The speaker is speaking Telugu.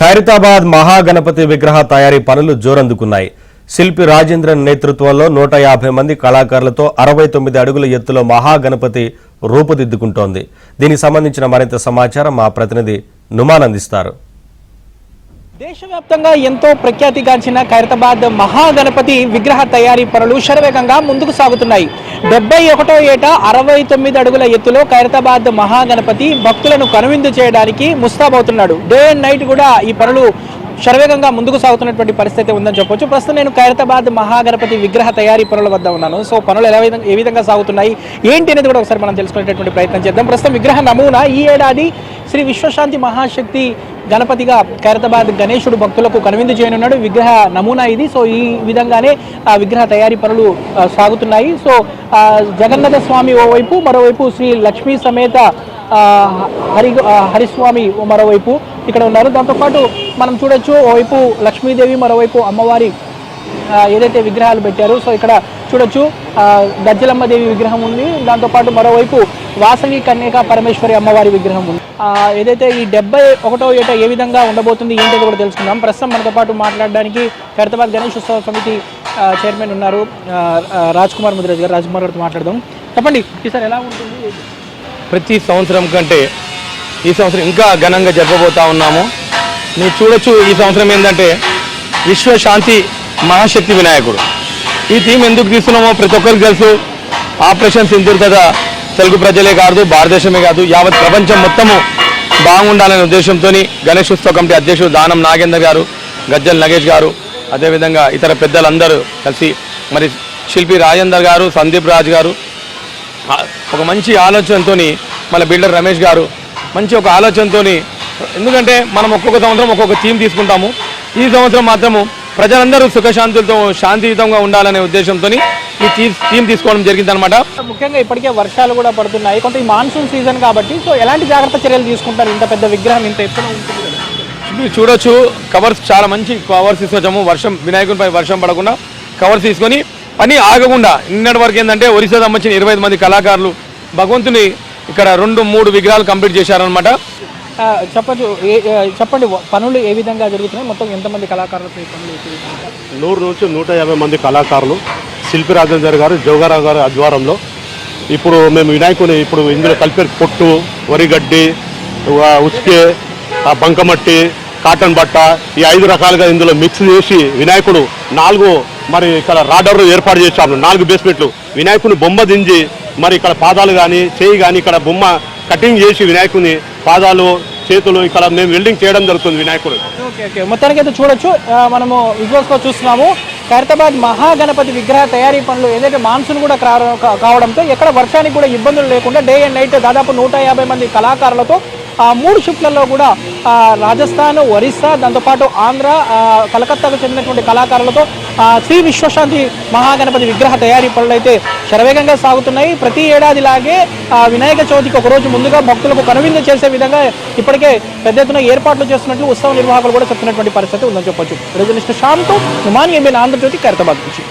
ఖైరతాబాద్ మహాగణపతి విగ్రహ తయారీ పనులు జోరందుకున్నాయి. శిల్పి రాజేంద్రన్ నేతృత్వంలో 150 మంది కళాకారులతో 69 అడుగుల ఎత్తులో మహాగణపతి రూపుదిద్దుకుంటోంది. దీనికి సంబంధించిన మరింత సమాచారం మా ప్రతినిధి నుమాన్ అందిస్తారు. దేశవ్యాప్తంగా ఎంతో ప్రఖ్యాతిగాంచిన ఖైరతాబాద్ మహాగణపతి విగ్రహ తయారీ పనులు శరవేగంగా ముందుకు సాగుతున్నాయి. 71వ ఏట 69 అడుగుల ఎత్తులో ఖైరతాబాద్ మహాగణపతి భక్తులను కనువిందు చేయడానికి ముస్తాబవుతున్నాడు. డే అండ్ నైట్ కూడా ఈ పనులు శరవేగంగా ముందుకు సాగుతున్నటువంటి పరిస్థితి ఉందని చెప్పొచ్చు. ప్రస్తుతం నేను ఖైరతాబాద్ మహాగణపతి విగ్రహ తయారీ పనుల వద్ద ఉన్నాను. సో పనులు ఏ విధంగా సాగుతున్నాయి ఏంటి అనేది కూడా ఒకసారి మనం తెలుసుకునేటటువంటి ప్రయత్నం చేద్దాం. ప్రస్తుతం విగ్రహ నమూనా ఈ ఏడాది శ్రీ విశ్వశాంతి మహాశక్తి గణపతిగా ఖైరతాబాద్ గణేశుడు భక్తులకు కనువిందు చేయనున్నాడు. విగ్రహ నమూనా ఇది. సో ఈ విధంగానే విగ్రహ తయారీ పనులు సాగుతున్నాయి. జగన్నాథ స్వామి ఓవైపు, మరోవైపు శ్రీ లక్ష్మీ సమేత హరిస్వామి మరోవైపు ఇక్కడ ఉన్నారు. దాంతోపాటు మనం చూడొచ్చు, ఓవైపు లక్ష్మీదేవి, మరోవైపు అమ్మవారి ఏదైతే విగ్రహాలు పెట్టారు. సో ఇక్కడ చూడొచ్చు గజ్జలమ్మదేవి విగ్రహం ఉంది. దాంతోపాటు మరోవైపు వాసవి కన్యక పరమేశ్వరి అమ్మవారి విగ్రహం ఉంది. ఏదైతే ఈ 71వ ఏట ఏ విధంగా ఉండబోతుంది ఏంటో కూడా తెలుసుకుందాం. ప్రస్తుతం మనతో పాటు మాట్లాడడానికి ఖైరతాబాద్ గణేష్ ఉత్సవ సమితి చైర్మన్ ఉన్నారు రాజ్ కుమార్ ముదిరాజ్ గారు. రాజ్ కుమార్ గారితో మాట్లాడదాం. చెప్పండి, ఈసారి ఎలా ఉంటుంది? ప్రతి సంవత్సరం కంటే ఈ సంవత్సరం ఇంకా ఘనంగా జరపబోతా ఉన్నాము. మీరు చూడొచ్చు, ఈ సంవత్సరం ఏంటంటే విశ్వశాంతి మహాశక్తి వినాయకుడు. ఈ థీమ్ ఎందుకు తీస్తున్నామో ప్రతి ఒక్కరికి తెలుసు. ఆపరేషన్ సింధూర్ కదా తెలుగు ప్రజలే కాదు, భారతదేశమే కాదు, యావత్ ప్రపంచం మొత్తము బాగుండాలనే ఉద్దేశంతో గణేష్ ఉత్సవ కమిటీ అధ్యక్షుడు దానం నాగేందర్ గారు, గజ్జల్ నగేష్ గారు, అదేవిధంగా ఇతర పెద్దలందరూ కలిసి మరి శిల్పి రాజేందర్ గారు, సందీప్ రాజ్ గారు ఒక మంచి ఆలోచనతో, మన బిల్డర్ రమేష్ గారు మంచి ఒక ఆలోచనతో, ఎందుకంటే మనం ఒక్కొక్క సంవత్సరం ఒక్కొక్క థీమ్ తీసుకుంటాము. ఈ సంవత్సరం మాత్రము ప్రజలందరూ సుఖశాంతులతో శాంతియుతంగా ఉండాలనే ఉద్దేశంతో ఈ థీమ్ తీసుకోవడం జరిగిందనమాట. ముఖ్యంగా ఇప్పటికే వర్షాలు కూడా పడుతున్నాయి, కొంత ఈ మాన్సూన్ సీజన్ కాబట్టి. సో ఎలాంటి జాగ్రత్త చర్యలు తీసుకుంటారు? ఇంత పెద్ద విగ్రహం ఇంత ఎత్తున ఉంటుంది. మీరు చూడొచ్చు, కవర్స్ చాలా మంచి కవర్స్ తీసుకొచ్చాము. వినాయకునిపై వర్షం పడకుండా కవర్స్ తీసుకొని పని ఆగకుండా. నిన్నటి వరకు ఏంటంటే ఒరిస్సా సంబంధించిన 25 మంది కళాకారులు భగవంతుని ఇక్కడ 2-3 విగ్రహాలు కంప్లీట్ చేశారనమాట. చెప్పండి, పనులు ఏ విధంగా జరుగుతున్నాయి? మొత్తం ఎంతమంది కళాకారులు? 100 నుంచి 150 మంది కళాకారులు శిల్పి రాజేందర్ గారు, జోగారావు గారి ఆధ్వర్యంలో ఇప్పుడు మేము వినాయకుని ఇందులో కలిపే పొట్టు, వరిగడ్డి, ఉసుకే, బంకమట్టి, కాటన్ బట్ట, ఈ 5 రకాలుగా ఇందులో మిక్స్ చేసి వినాయకుడు 4 మరి ఇక్కడ రాడర్లు ఏర్పాటు చేశాము. 4 బేస్మెంట్లు వినాయకుని బొమ్మ దించి మరి ఇక్కడ పాదాలు కానీ చేయి కానీ ఇక్కడ బొమ్మ కటింగ్ చేసి వినాయకుని పాదాలు, చేతులు ఇక్కడ మేము వెల్డింగ్ చేయడం జరుగుతుంది వినాయకుడు. ఓకే, మొత్తానికి అయితే చూడొచ్చు, మనము విజువల్స్లో చూస్తున్నాము. ఖైరతాబాద్ మహాగణపతి విగ్రహ తయారీ పనులు ఏదైతే మాన్సూన్ కూడా కావడంతో ఎక్కడ వర్షానికి కూడా ఇబ్బందులు లేకుండా డే అండ్ నైట్ దాదాపు 150 మంది కళాకారులతో 3 షిఫ్ట్లలో కూడా రాజస్థాన్, ఒరిస్సా, దాంతోపాటు ఆంధ్ర, కలకత్తాకు చెందినటువంటి కళాకారులతో శ్రీ విశ్వశాంతి మహాగణపతి విగ్రహ తయారీ పనులు అయితే శరవేగంగా సాగుతున్నాయి. ప్రతి ఏడాదిలాగే వినాయక చవితికి ఒకరోజు ముందుగా భక్తులకు కనువిందు చేసే విధంగా ఇప్పటికే పెద్ద ఎత్తున ఏర్పాట్లు చేస్తున్నట్లు ఉత్సవ నిర్వాహకులు కూడా చెప్తున్నటువంటి పరిస్థితి ఉందని చెప్పొచ్చు. రిజర్నలిస్ట్ శ్యామ్తో నుమాన్, ఆంధ్రజ్యోతి, ఖైరతాబాద్ నుంచి.